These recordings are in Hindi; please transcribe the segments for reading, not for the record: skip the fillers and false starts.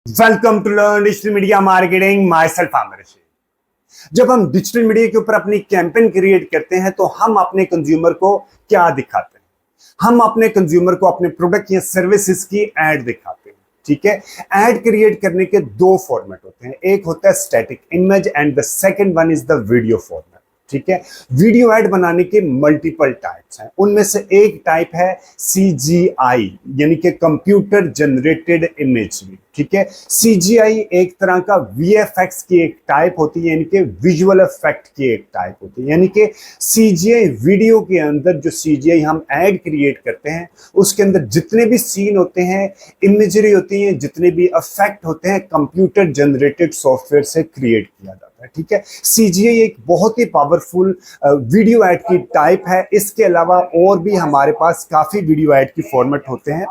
Welcome to learn digital media marketing. Myself Aamir Rashid. जब हम डिजिटल मीडिया के ऊपर अपनी कैंपेन क्रिएट करते हैं तो हम अपने कंज्यूमर को क्या दिखाते हैं? हम अपने कंज्यूमर को अपने प्रोडक्ट या सर्विसेज की एड दिखाते हैं। ठीक है, एड क्रिएट करने के दो फॉर्मेट होते हैं, एक होता है static image and the second one is the video format. ठीक है, वीडियो ऐड बनाने के मल्टीपल टाइप्स हैं, उनमें से एक टाइप है CGI यानी कि कंप्यूटर जनरेटेड इमेजरी। ठीक है, CGI एक तरह का VFX की एक टाइप होती है, यानी कि विजुअल इफेक्ट की एक टाइप होती है। यानी कि CGI वीडियो के अंदर जो CGI हम ऐड क्रिएट करते हैं उसके अंदर जितने भी सीन होते हैं, इमेजरी होती है, जितने भी इफेक्ट होते हैं, कंप्यूटर जनरेटेड सॉफ्टवेयर से क्रिएट किया जाता है। ठीक है, CGI एक बहुत ही पावरफुल वीडियो ऐड की टाइप है। इसके अलावा और भी हमारे पास काफी वीडियो ऐड की फॉर्मेट होते हैं।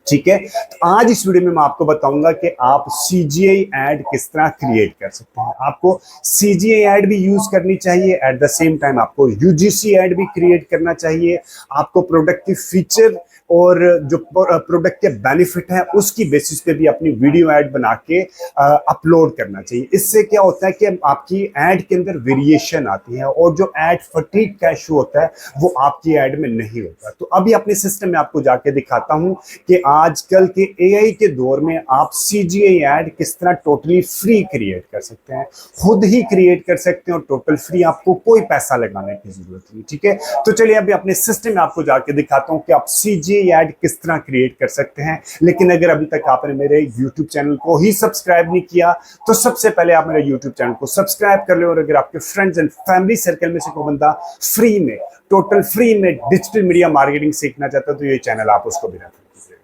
ठीक है, तो आज इस वीडियो में मैं आपको बताऊंगा कि आप CGI ऐड किस तरह क्रिएट कर सकते हैं। आपको CGI ऐड भी यूज करनी चाहिए, एट द सेम टाइम आपको UGC ऐड भी क्रिएट करना चाहिए। आपको प्रोडक्ट की फीचर और जो प्रोडक्ट के बेनिफिट है उसकी बेसिस पे भी अपनी वीडियो ऐड बना के अपलोड करना चाहिए। इससे क्या होता है कि आपकी ऐड के अंदर वेरिएशन आती है और जो ऐड फटीग का इशू होता है वो आपकी ऐड में नहीं होता। तो अभी अपने सिस्टम में आपको जाके दिखाता हूं कि आजकल के AI के दौर में आप CGI ऐड किस तरह टोटली फ्री क्रिएट कर सकते हैं, खुद ही क्रिएट कर सकते हैं और टोटल फ्री, आपको कोई पैसा लगाने की जरूरत नहीं। ठीक है, तो चलिए अभी अपने सिस्टम में आपको जाके दिखाता हूं कि आप CGI ऐड किस तरह क्रिएट कर सकते हैं। लेकिन अगर अभी तक आपने मेरे YouTube चैनल को ही सब्सक्राइब नहीं किया तो सबसे पहले आप मेरे YouTube चैनल को सब्सक्राइब कर ले, और अगर आपके फ्रेंड्स एंड फैमिली सर्कल में से कोई बंदा फ्री में, टोटल फ्री में डिजिटल मीडिया मार्केटिंग सीखना चाहता है तो ये चैनल आप उसको भी रेफर कीजिएगा।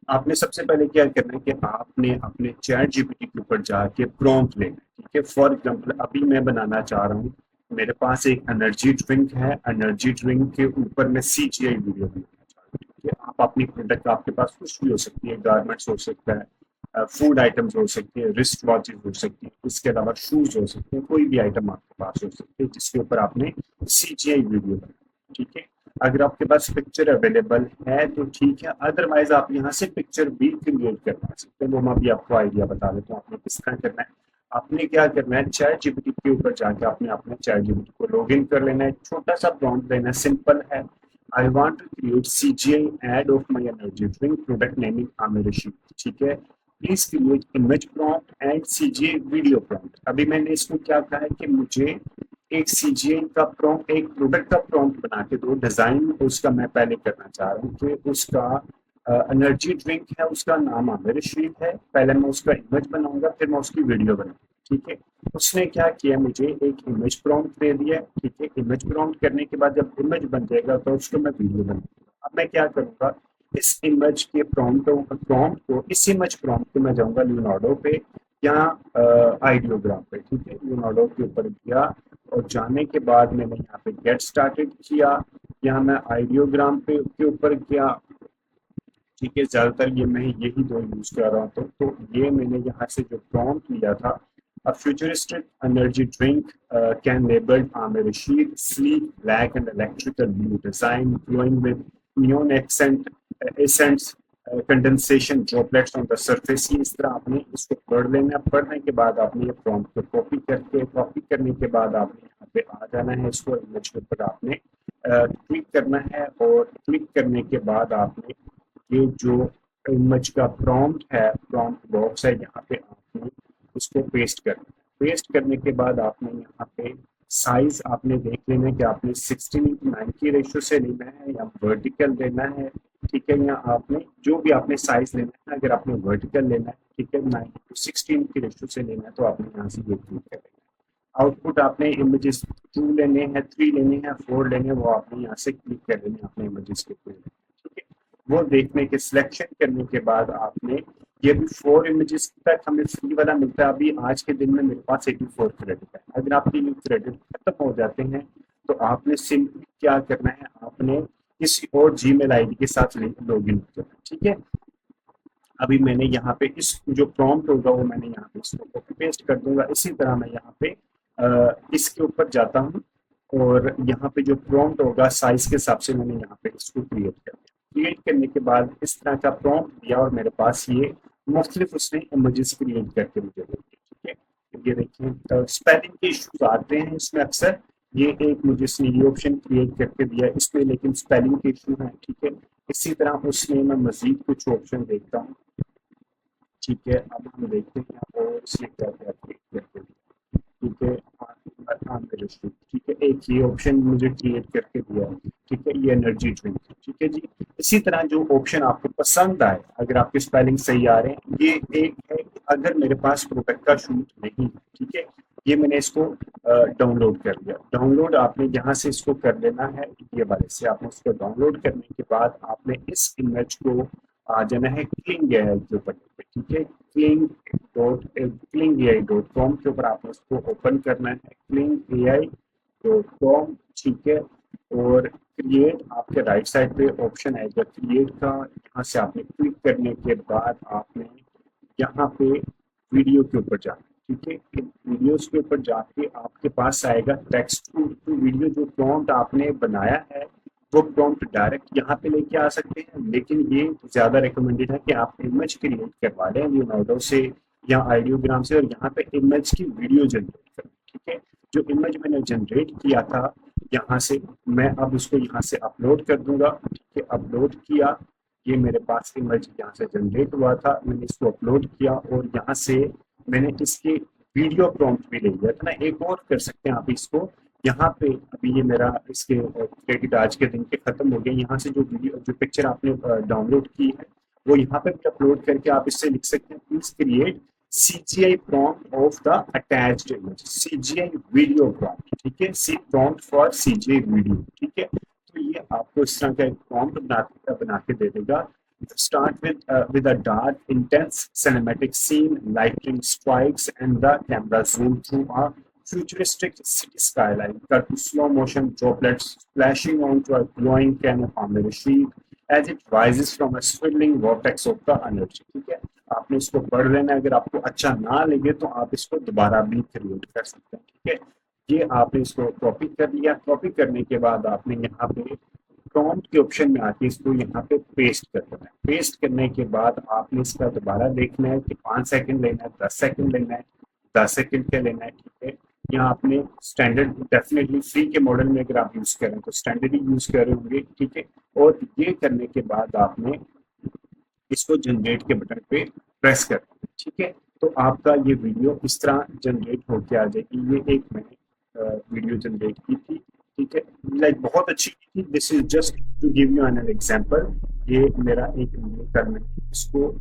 आपने सबसे पहले क्या करना है कि आपने अपने चैट GPT के ऊपर जाके प्रॉम्प्ट लेना है। ठीक है, फॉर एग्जांपल अभी मैं बनाना चाह रहा हूँ, मेरे पास एक एनर्जी ड्रिंक है, एनर्जी ड्रिंक के ऊपर मैं CGI वीडियो बनाना चाह रहा हूँ। ठीक है, आप अपनी प्रोडक्ट, आपके पास कुछ भी हो सकती है, गारमेंट्स हो सकता है, फूड आइटम्स हो सकती है, रिस्ट वॉचेज हो सकती है, इसके अलावा शूज हो सकते हैं, कोई भी आइटम आपके पास हो सकती है जिसके ऊपर आपने CGI वीडियो बनाई। ठीक है, अगर आपके पास पिक्चर अवेलेबल है तो ठीक है, अदरवाइज आप यहाँ से पिक्चर भी क्रिएट करवा सकते हैं। वो मैं भी आपको आइडिया बता देता हूँ आपने किस तरह करना है। आपने क्या करना है, चैट GPT के ऊपर जाके आपने अपने चैट GPT को लॉग इन कर लेना है, छोटा सा प्रॉम्प्ट देना है, सिंपल है, I want to create CGI ad of my energy drink, product naming Aamir Rashid. ठीक है, please create image prompt and CGI video prompt. अभी मैंने इसको क्या कहा है कि मुझे एक CGI का प्रॉम्प्ट, एक प्रोडक्ट का प्रॉम्प्ट बना के दो, डिजाइन उसका मैं पहले करना चाह रहा हूँ कि उसका एनर्जी ड्रिंक है, उसका नाम आमिर रशीद है, पहले मैं उसका इमेज बनाऊंगा फिर मैं उसकी वीडियो बनाऊंगा। ठीक है, उसने क्या किया, मुझे एक इमेज प्रॉम्प्ट दे दिया। ठीक है, इमेज प्रॉम्प्ट करने के बाद जब इमेज बन जाएगा तो उसको मैं वीडियो बनाऊंगा। अब मैं क्या करूंगा, इस इमेज के प्रॉम्प्ट को, इस इमेज प्रॉम्प्ट को मैं जाऊंगा लियोनार्डो पे या आइडियोग्राम पे। ठीक है, लियोनार्डो के ऊपर गया और जाने के बाद मैंने यहाँ पे गेट स्टार्टेड किया, यहाँ मैं आइडियोग्राम पे के ऊपर गया। ठीक है, ज्यादातर ये मैं यही दो यूज कर रहा हूँ। तो ये मैंने यहाँ से जो प्रॉम्प्ट लिया था, a futuristic energy drink can labeled Amir Rashid, sleek, black and electrical blue design, glowing with neon essence, condensation droplets on the surface. इस तरह आपने इसको पढ़ लेना। पढ़ने के बाद आपने ये प्रॉम्प्ट को कॉपी करने के बाद आपने यहाँ पे आ जाना है, इसको इमेज के ऊपर आपने क्लिक करना है, और क्लिक करने के बाद आपने ये जो इमेज का प्रॉम्प्ट है, प्रॉम्प्ट बॉक्स है, यहाँ पे आपने इसको पेस्ट करना है। पेस्ट करने के बाद आपने यहाँ पे साइज आपने देख लेना है कि आपने 16:9 की रेशियो से लेना है या वर्टिकल लेना है। ठीक है, या आपने जो भी आपने साइज लेना है, अगर आपने वर्टिकल लेना है, ठीक है, 9:16 की रेशियो से लेना है तो आपने यहाँ से ये क्लिक कर लेना है। आउटपुट आपने इमेजेस 2 लेने हैं, 3 लेने हैं, 4 लेने हैं, वो आपने यहाँ से क्लिक कर लेने हैं अपने इमेजेस के ऊपर। ठीक है, वो देखने के सिलेक्शन करने के बाद आपने ये भी 4 इमेजेस तक हमें फ्री वाला मिलता है। अभी आज के दिन में मेरे पास 84 क्रेडिट है। अगर आपके ये क्रेडिट खत्म हो जाते हैं तो आपने सिंपली क्या करना है, आपने किसी और जीमेल आईडी के साथ लॉग इन करना है। ठीक है, अभी मैंने यहाँ पे इस जो प्रॉम्प्ट होगा वो मैंने यहाँ पे इसको कॉपी पेस्ट कर दूंगा। इसी तरह मैं यहाँ पे इसके ऊपर जाता हूँ और यहाँ पे जो प्रॉम्प्ट होगा साइज के हिसाब से मैंने यहाँ पे इसको क्रिएट कर दिया। क्रिएट करने के बाद इस तरह का प्रॉम्प्ट दिया और मेरे पास ये मुख्तलिफ उसने इमेजेस क्रिएट करके मुझे दे दी। ठीक है, ये देखिए स्पेलिंग के इश्यूज आते हैं इसमें अक्सर। ये एक मुझे इसने ये ऑप्शन क्रिएट करके दिया इसमें, लेकिन स्पेलिंग के इशू है। ठीक है, इसी तरह उसमें मैं मजीद कुछ ऑप्शन देखता हूँ। ठीक है, अब हम देखते हैं और इसलिए क्या क्या क्रिएट करके दिया। ठीक है, ठीक है, एक ये ऑप्शन मुझे क्रिएट करके दिया है। ठीक है, ये एनर्जी ड्रिंक। ठीक है जी, इसी तरह जो ऑप्शन आपको पसंद आए, अगर आपके स्पेलिंग सही आ रहे हैं, ये एक है कि अगर मेरे पास प्रोडक्ट का शूट नहीं है। ठीक है, ये मैंने इसको डाउनलोड कर लिया। डाउनलोड आपने यहाँ से इसको कर लेना है, ये वाले से आपने इसको डाउनलोड करने के बाद आपने इस इमेज को आ जाना है क्लिंग एआई के ऊपर। ठीक है, क्लिंग.ai.com के ऊपर आपने इसको ओपन करना है, clingai.com। ठीक है, और क्रिएट आपके राइट साइड पे ऑप्शन आएगा क्रिएट का, यहाँ से आपने क्लिक करने के बाद आपने यहाँ पे वीडियो के ऊपर जाना। ठीक है, वीडियोस के ऊपर जाके आपके पास आएगा टेक्स्ट टू वीडियो। जो प्रॉम्प्ट आपने बनाया है वो प्रॉम्प्ट डायरेक्ट यहाँ पे लेके आ सकते हैं, लेकिन ये ज्यादा रिकमेंडेड है कि आप इमेज क्रिएट करवा लें लियोनार्डो से या आइडियोग्राम से, और यहाँ पे इमेज की वीडियो जनरेट करें। ठीक है, जो इमेज मैंने जनरेट किया था यहाँ से, मैं अब इसको यहाँ से अपलोड कर दूंगा। ठीक है, अपलोड किया, ये मेरे पास इमेज यहाँ से जनरेट हुआ था, मैंने इसको अपलोड किया और यहाँ से मैंने इसके वीडियो प्रॉम्प्ट भी ले लिया था ना। एक और कर सकते हैं आप इसको, यहाँ पे अभी ये मेरा इसके क्रेडिट आज के दिन के खत्म हो गए। यहाँ से जो वीडियो जो पिक्चर आपने डाउनलोड की है वो यहाँ पे भी अपलोड करके आप इससे लिख सकते हैं please create CGI prompt of the attached image, CGI video prompt। ठीक है, सी prompt for CGI video। ठीक है, तो ये आपको इस तरह का एक prompt बना के दे देगा। Start with a dark, intense cinematic scene, lightning strikes and the camera zoom through a futuristic city skyline. Cut to slow motion droplets splashing onto a glowing can of amber sheet as it rises from a swirling vortex of the energy। ठीक है, आपने इसको पढ़ लेना है, अगर आपको अच्छा ना लगे तो आप इसको दोबारा भी क्रिएट कर सकते हैं। ठीक है, ये आपने इसको कॉपी कर लिया। कॉपी करने के बाद आपने यहाँ पे प्रॉम्प्ट के ऑप्शन में आके इसको यहाँ पे पेस्ट कर देना है। पेस्ट करने के बाद आपने इसका दोबारा देखना है कि 5 सेकंड लेना है, 10 सेकंड लेना है, 10 सेकंड का लेना है। ठीक है, यहाँ आपने स्टैंडर्ड, डेफिनेटली फ्री के मॉडल में अगर आप यूज करें तो स्टैंडर्ड ही यूज कर रहे होंगे। ठीक है, और ये करने के बाद आपने इसको जनरेट के बटन पे प्रेस कर। ठीक है, तो आपका ये वीडियो इस तरह जनरेट होके आ जाएगी। ये एक मैंने वीडियो जनरेट की थी। ठीक है, लाइक बहुत अच्छी थी। This is just to give you an example. ये मेरा एक वीडियो मैंने इसको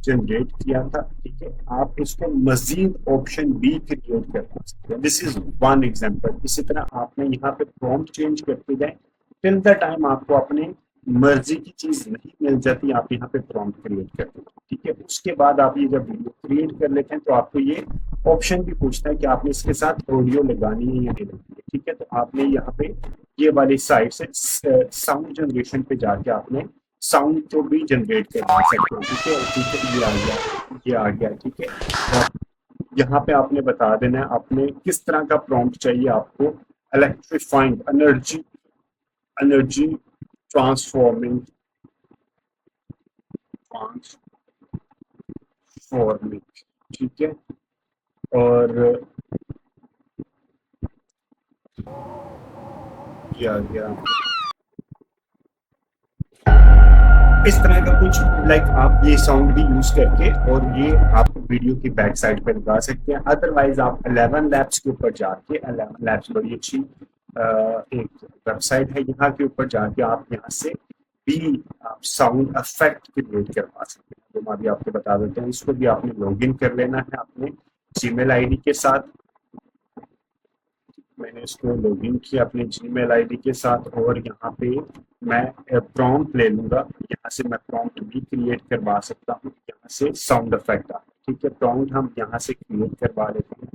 जनरेट किया था। ठीक है, आप इसको मजीद ऑप्शन भी क्रिएट कर सकते हैं। This is one example. इसी तरह आपने यहाँ पे प्रॉम्प्ट चेंज करते जाए टिल द टाइम आपको अपने मर्जी की चीज नहीं मिल जाती, आप यहाँ पे प्रॉम्प्ट क्रिएट करते हैं। ठीक है, उसके बाद आप ये जब वीडियो क्रिएट कर लेते हैं तो आपको ये ऑप्शन भी पूछता है कि आपने इसके साथ ऑडियो लगानी है या नहीं लगानी है। ठीक है, तो आपने यहाँ पे ये वाली साइड से साउंड जनरेशन पे जाके आपने साउंड को भी जनरेट कर सकते हो। ठीक है, ठीक है, ये आ गया, ये आ गया। ठीक है, यहाँ पे आपने बता देना है आपने किस तरह का प्रॉम्प्ट चाहिए आपको। इलेक्ट्रीफाइंग एनर्जी ट्रांसफॉर्मिंग ठीक है, और ये आ गया इस तरह का कुछ। लाइक आप ये साउंड भी यूज करके और ये आप वीडियो की बैक साइड पे लगा सकते हैं। अदरवाइज आप 11 लैब्स के ऊपर जाके, 11 लैब्स बड़ी अच्छी एक वेबसाइट है, यहाँ के ऊपर जाके आप यहाँ से भी आप साउंड इफेक्ट क्रिएट करवा सकते हैं। तो मैं अभी आपको बता देते हैं, इसको भी आपने लॉगिन कर लेना है अपने जीमेल आईडी के साथ। मैंने इसको लॉगिन किया अपने जीमेल आईडी के साथ और यहाँ पे मैं प्रॉम्प्ट ले लूंगा। यहाँ से मैं प्रॉम्प्ट भी क्रिएट करवा सकता हूँ। यहाँ से साउंड इफेक्ट आ, ठीक है, प्रॉम्प्ट हम यहाँ से क्रिएट करवा लेते हैं।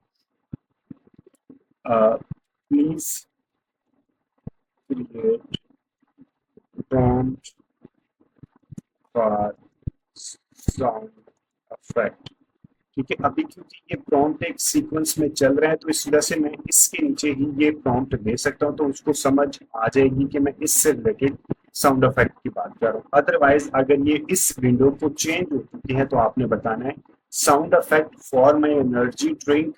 Please create prompt for sound effect. ठीक है, अभी क्योंकि ये प्रॉम्प्ट एक सीक्वेंस में चल रहा है तो इस वजह से मैं इसके नीचे ही ये प्रॉम्प्ट दे सकता हूँ, तो उसको समझ आ जाएगी कि मैं इससे रिलेटेड साउंड इफेक्ट की बात कर रहा हूँ। अदरवाइज अगर ये इस विंडो को चेंज हो चुकी है तो आपने बताना है sound effect for my energy drink,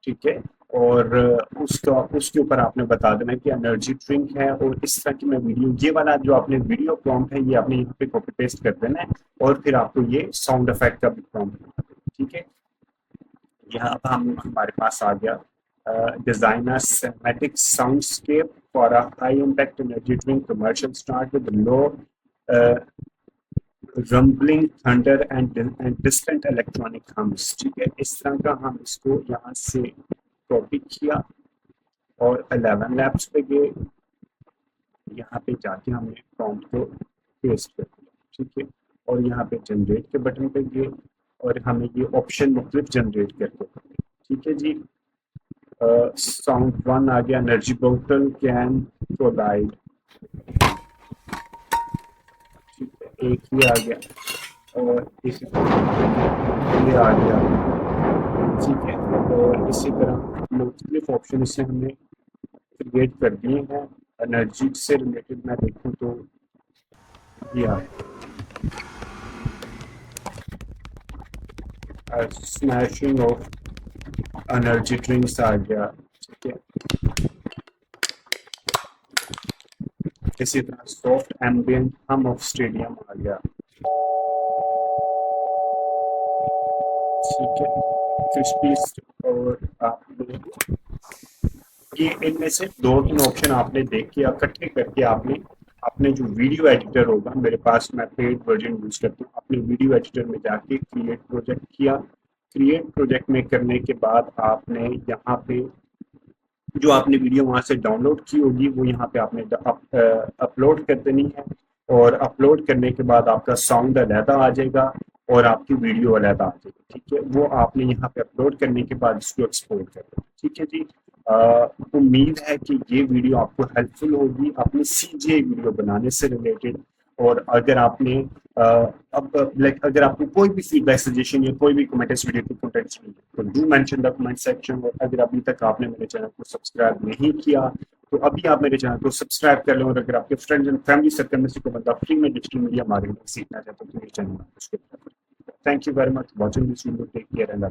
ठीक है, और उसके ऊपर आपने बता देना कि एनर्जी ड्रिंक है और इस तरह की मैं वीडियो, ये वाला जो आपने वीडियो प्रॉम्प्ट है ये आपने यहाँ पे कॉपी पेस्ट कर देना है और फिर आपको ये साउंड इफेक्ट का भी प्रॉम्प्ट, ठीक है। यहाँ पर हम हमारे पास आ गया design a cinematic soundscape for a high impact energy drink commercial start with low uh, rumbling thunder and distant electronic hums, ठीक है। इस तरह का हम इसको यहाँ से कॉपी किया और 11 लैब्स पे गए, यहाँ पे जाके हमने प्रॉम्प्ट को पेस्ट कर दिया, ठीक है, और यहाँ पे जनरेट के बटन पे गए और हमें ये ऑप्शन मुख्तलिफ जनरेट करके, ठीक है जी। साउंड वन आ गया, एनर्जी बोतल कैन प्रोवाइड, ठीक है, एक ही आ गया और इसी ये आ गया, ठीक है। और इसी तरह मुख्तलिफ ऑप्शन इससे हमने क्रिएट कर दिए हैं। एनर्जी से रिलेटेड मैं देखूँ तो ये आ गया, स्मैशिंग ऑफ एनर्जी ड्रिंक्स आ गया, ठीक है। इसी तरह सॉफ्ट एम्बियंट हम ऑफ स्टेडियम आ गया, ठीक है। क्रिस्पी और आपने ये इनमें से 2-3 ऑप्शन आपने देख के इकट्ठे करके आपने अपने जो वीडियो एडिटर होगा, मेरे पास मैं पेड वर्जन यूज करता हूँ, अपने वीडियो एडिटर में जाके क्रिएट प्रोजेक्ट किया। क्रिएट प्रोजेक्ट में करने के बाद आपने यहाँ पे जो आपने वीडियो वहां से डाउनलोड की होगी वो यहाँ पे आपने अपलोड कर देनी है और अपलोड करने के बाद आपका साउंड अलहदा आ जाएगा और आपकी वीडियो अलहदा आ जाएगी, ठीक है। वो आपने यहाँ पे अपलोड करने के बाद इसको एक्सपोर्ट कर देना, ठीक है जी। उम्मीद है कि ये वीडियो आपको हेल्पफुल होगी अपनी सीजे वीडियो बनाने से रिलेटेड। और अगर आपने अब लाइक अगर आपको कोई भी फीडबैक सजेशन या कोई भी कमेंट इस वीडियो के कंटेंट तो do mention the comment section. और अगर अभी तक आपने मेरे चैनल को सब्सक्राइब नहीं किया तो अभी आप मेरे चैनल को सब्सक्राइब कर लें। और अगर आपके फ्रेंड्स एंड फैमिली सर्कल में से कोई बंदा फ्री में डिजिटल मीडिया मार्केटिंग सीखना चाहते तो मेरे चैनल को सब्सक्राइब करें। Thank you very much watching this video, take care and